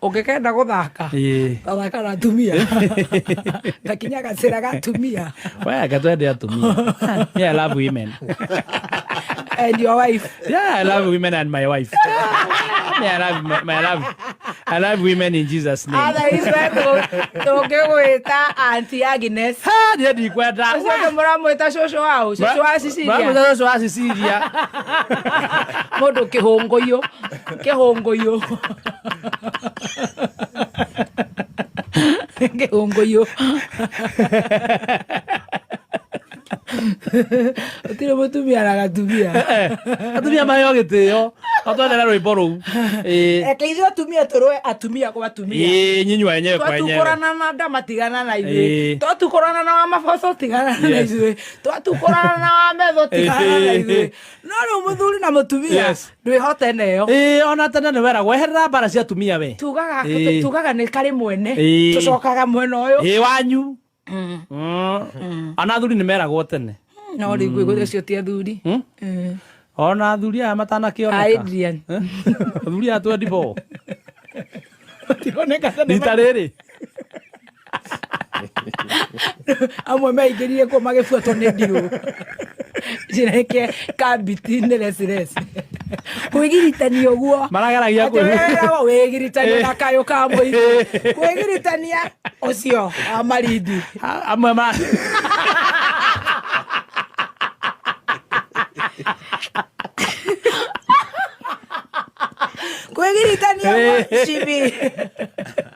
Ungikenda guthaka thaka na atumia gakinya gacira ga atumia we gatwende atumia. Yeah, I love women. and your wife. Yeah, I love women and my wife. Yeah, I love women in Jesus' name. Tũngĩgwĩta Auntie Agnes. Niĩ ndikwenda. Ũcio mũramwĩta cũcũ wao, cũcũ wa Cicilia. Mũramwĩta cũcũ wa Cicilia. Mũndũ kĩhũngũyũ. Kĩhũngũyũ. Kĩhũngũyũ. Ũtirĩ mũtumia na gatumia. Atumia maheo gĩtĩo. Atwendera rwĩmbo rũu. Ĩkĩithuĩ atumia tũrũe atumia kwa atumia. Nyinyi wenyewe kwa wenyewe. Twatukorana na ndama tigana na ithuĩ. Twatukorana na wa maboco tigana na ithuĩ. Twatukorana na wa metho tigana na ithuĩ. No rĩu mũthuri na mũtumia ndwĩhote neyo. Ona tene nĩ weragwo eherera mbara cia atumia we. Tugaga nĩ karĩ mwene. Tũcokaga mwena ũyũ. Wanyu. Ona athuri nĩ meragwo tene. No rĩu gwĩ ũcio ti athuri. Ona athuri aya matanakĩoneka. Adrian. Athuri aya 24. Mationeka tene. Rita rĩrĩ. Amwe maingĩrire kuo magĩbuatwo nĩ ndirũ. Cireke kabiti nĩ resires. Kwĩgiritania ũguo. Marageragia kwĩgiritania. Wĩgiritania na kayũ ka mũirũ. Kwĩgiritania ũcio amarindi. Amwe ma kwĩgiritania cibi.